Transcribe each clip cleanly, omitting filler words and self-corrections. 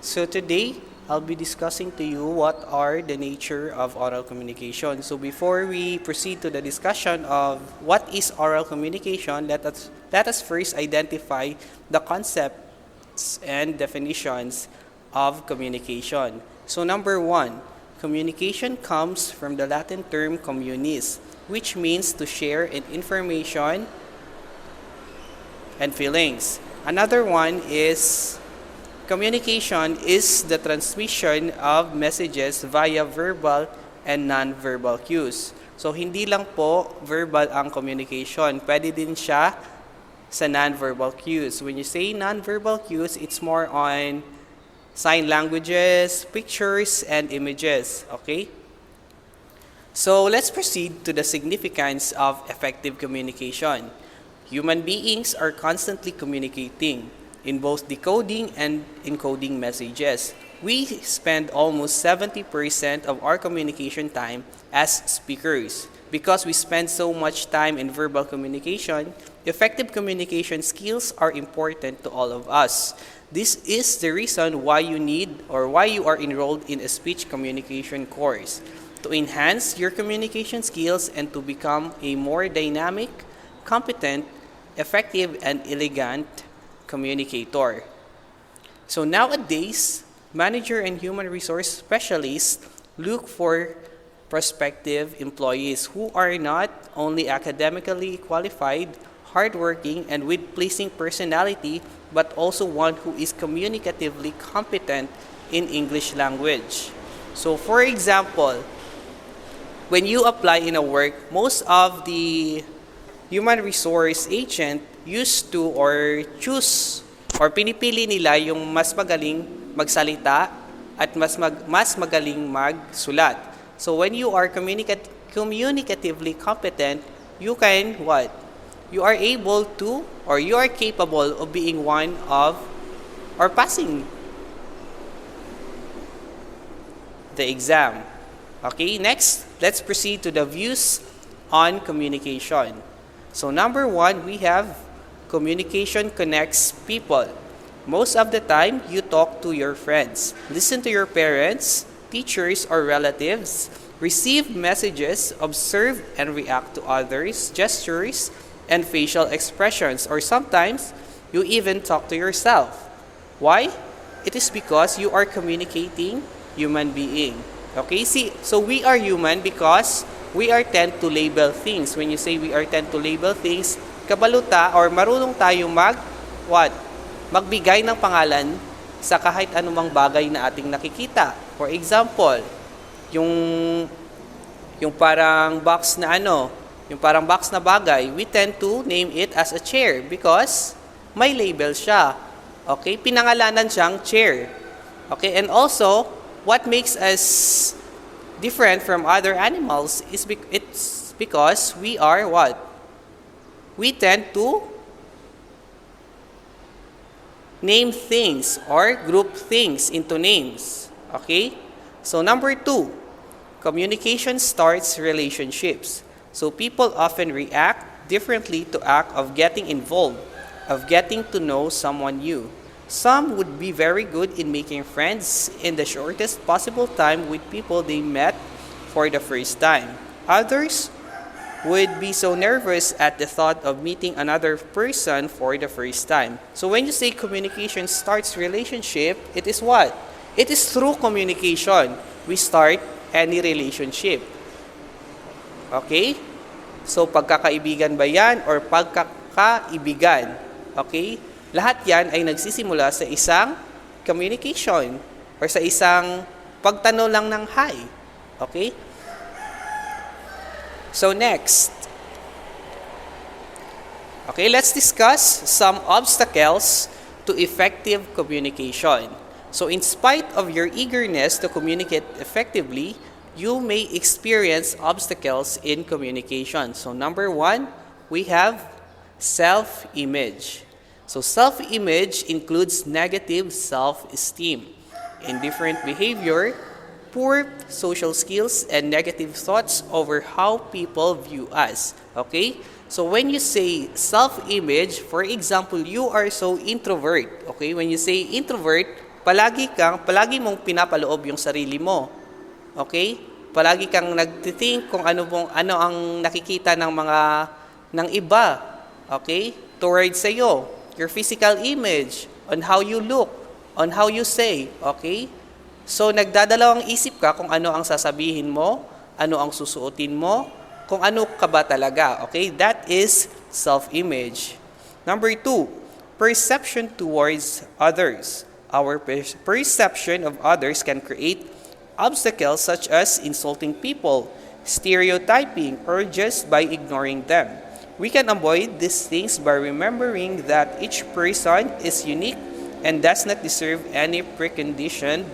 So today, I'll be discussing to you what are the nature of oral communication. So before we proceed to the discussion of what is oral communication, let us first identify the concepts and definitions of communication. So number one, communication comes from the Latin term communis, which means to share in information and feelings. Another one is communication is the transmission of messages via verbal and non-verbal cues. So, hindi lang po verbal ang communication. Pwede din siya sa non-verbal cues. When you say non-verbal cues, it's more on sign languages, pictures, and images. Okay? So, let's proceed to the significance of effective communication. Human beings are constantly communicating in both decoding and encoding messages. We spend almost 70% of our communication time as speakers. Because we spend so much time in verbal communication, effective communication skills are important to all of us. This is the reason why you are enrolled in a speech communication course, to enhance your communication skills and to become a more dynamic, competent, effective, and elegant communicator. So nowadays, manager and human resource specialists look for prospective employees who are not only academically qualified, hardworking, and with pleasing personality, but also one who is communicatively competent in English language. So for example, when you apply in a work, most of the human resource agent used to or choose or pinipili nila yung mas magaling magsalita at mas magaling magsulat. So when you are communicatively competent, you can what? You are able to or you are capable of being one of or passing the exam. Okay, next, let's proceed to the views on communication. So number one, we have communication connects people. Most of the time, you talk to your friends, listen to your parents, teachers, or relatives, receive messages, observe and react to others, gestures, and facial expressions, or sometimes you even talk to yourself. Why? It is because you are communicating human being. Okay, see, so we are human because we are tend to label things. When you say we are tend to label things, kabaluta or marunong tayong magbigay ng pangalan sa kahit anumang bagay na ating nakikita. For example, yung parang box na yung parang box na bagay, we tend to name it as a chair because may label siya. Okay, pinangalanan siyang chair. Okay, and also what makes us different from other animals is it's because we are what? We tend to name things or group things into names. Okay? So number two, communication starts relationships. So people often react differently to act of getting involved, of getting to know someone new. Some would be very good in making friends in the shortest possible time with people they met for the first time. Others would be so nervous at the thought of meeting another person for the first time. So when you say communication starts relationship, it is what? It is through communication we start any relationship. Okay? So pagkakaibigan ba yan or pagkakaibigan? Okay? Lahat yan ay nagsisimula sa isang communication or sa isang pagtanong lang ng hi. Okay? So next, okay, let's discuss some obstacles to effective communication. So in spite of your eagerness to communicate effectively, you may experience obstacles in communication. So number one, we have self-image. So self-image includes negative self-esteem, indifferent behavior, poor social skills, and negative thoughts over how people view us. Okay? So when you say self-image, for example, you are so introvert. Okay? When you say introvert, palagi mong pinapaloob yung sarili mo. Okay? Palagi kang nagtithink kung ano ang nakikita ng iba. Okay? Towards sa iyo, your physical image, on how you look, on how you say. Okay? So nagdadalawang isip ka kung ano ang sasabihin mo, ano ang susuotin mo, kung ano ka ba talaga. Okay? That is self-image. Number 2, perception towards others. Our perception of others can create obstacles such as insulting people, stereotyping, or just by ignoring them. We can avoid these things by remembering that each person is unique and does not deserve any preconditioned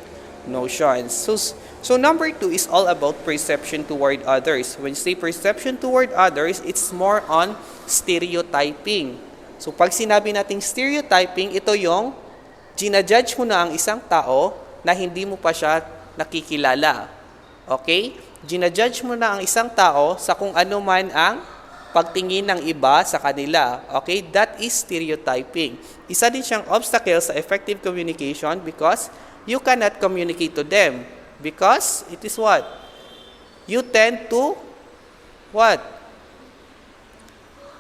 notions. So number 2 is all about perception toward others. When you say perception toward others, it's more on stereotyping. So pag sinabi nating stereotyping, ito yung ginajudge mo na ang isang tao na hindi mo pa siya nakikilala. Okay? Ginajudge mo na ang isang tao sa kung ano man ang pagtingin ng iba sa kanila. Okay? That is stereotyping. Isa din siyang obstacle sa effective communication because you cannot communicate to them. Because it is what? You tend to what?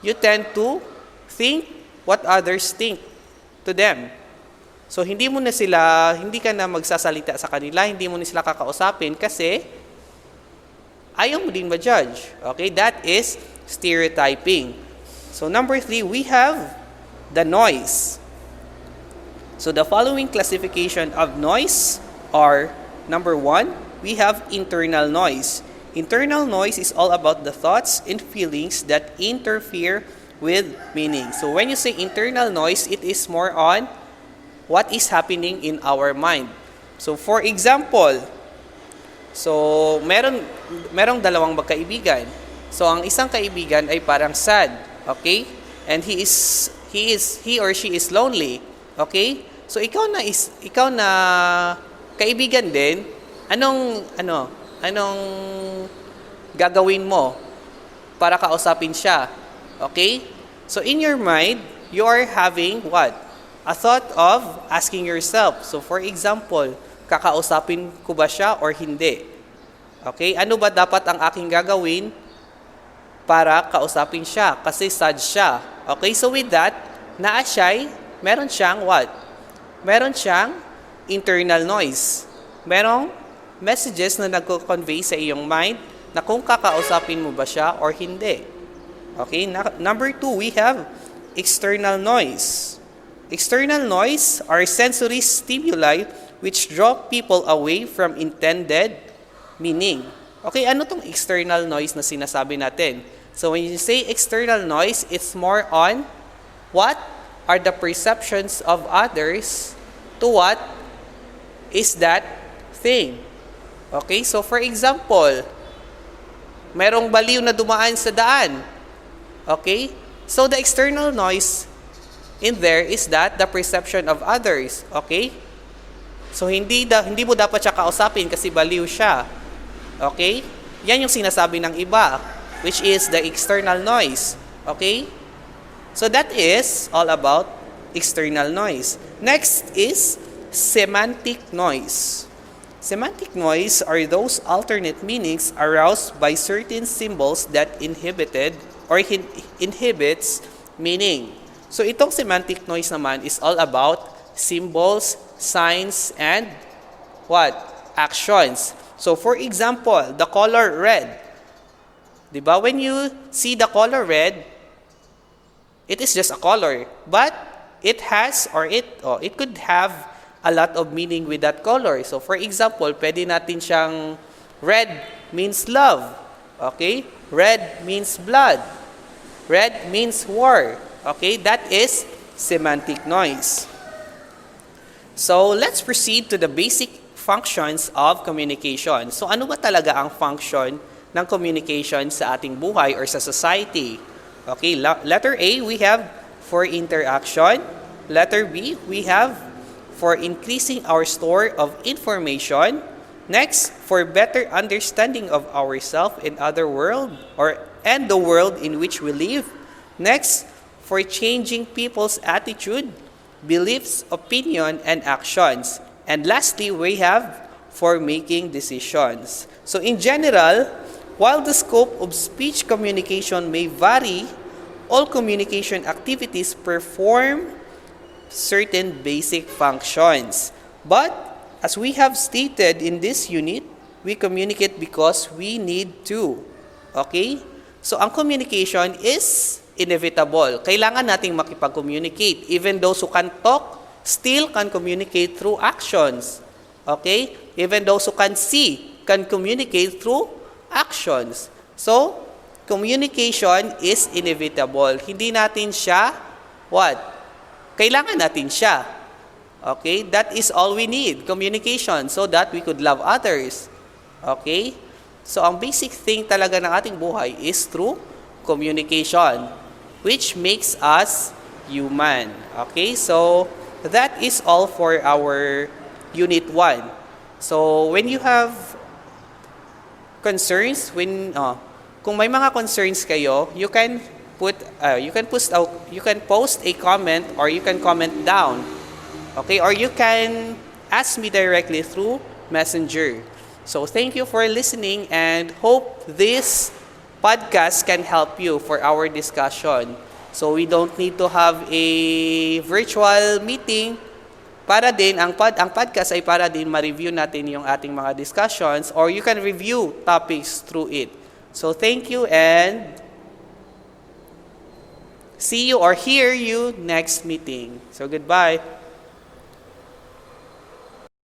You tend to think what others think to them. So, hindi ka na magsasalita sa kanila, hindi mo na sila kakausapin kasi ayaw mo din ma-judge. Okay? That is stereotyping. So, number 3, we have the noise. So, the following classification of noise are, number 1, we have internal noise. Internal noise is all about the thoughts and feelings that interfere with meaning. So, when you say internal noise, it is more on what is happening in our mind. So, for example, merong dalawang magkaibigan. So, ang isang kaibigan ay parang sad, okay? And he or she is lonely, okay? So, ikaw na kaibigan din, anong gagawin mo para kausapin siya? Okay? So, in your mind, you are having what? A thought of asking yourself. So, for example, kakausapin ko ba siya or hindi? Okay? Ano ba dapat ang aking gagawin para kausapin siya? Kasi sad siya. Okay? So, with that, meron siyang what? Meron siyang internal noise. Merong messages na nagko-convey sa iyong mind na kung kakausapin mo ba siya or hindi. Okay? Number 2, we have external noise. External noise are sensory stimuli which draw people away from intended meaning. Okay, ano tong external noise na sinasabi natin? So when you say external noise, it's more on what are the perceptions of others to what is that thing. Okay, so for example, merong baliw na dumaan sa daan. Okay, so the external noise in there is that the perception of others. Okay? So, hindi mo dapat siya kausapin kasi baliw siya. Okay? Yan yung sinasabi ng iba, which is the external noise. Okay? So, that is all about external noise. Next is semantic noise. Semantic noise are those alternate meanings aroused by certain symbols that inhibits meaning. So, itong semantic noise naman is all about symbols, signs, and what? Actions. So, for example, the color red. Diba? When you see the color red, it is just a color. But, it could have a lot of meaning with that color. So, for example, pwede natin siyang red means love. Okay? Red means blood. Red means war. Okay, that is semantic noise. So, let's proceed to the basic functions of communication. So, ano ba talaga ang function ng communication sa ating buhay or sa society? Okay, letter A, we have for interaction. Letter B, we have for increasing our store of information. Next, for better understanding of ourselves and and the world in which we live. Next, for changing people's attitude, beliefs, opinion, and actions. And lastly, we have for making decisions. So in general, while the scope of speech communication may vary, all communication activities perform certain basic functions. But as we have stated in this unit, we communicate because we need to. Okay? So ang communication is inevitable. Kailangan nating makipag-communicate. Even those who can talk, still can communicate through actions. Okay? Even those who can see, can communicate through actions. So, communication is inevitable. Hindi natin siya, what? Kailangan natin siya. Okay? That is all we need, communication, so that we could love others. Okay? So, ang basic thing talaga ng ating buhay is through communication, which makes us human. Okay? So, that is all for our Unit 1. So, when you have concerns, kung may mga concerns kayo, you can post a comment or you can comment down. Okay? Or you can ask me directly through Messenger. So, thank you for listening and hope this podcast can help you for our discussion. So, we don't need to have a virtual meeting para din, ang podcast ay para din ma-review natin yung ating mga discussions or you can review topics through it. So, thank you and see you or hear you next meeting. So, goodbye.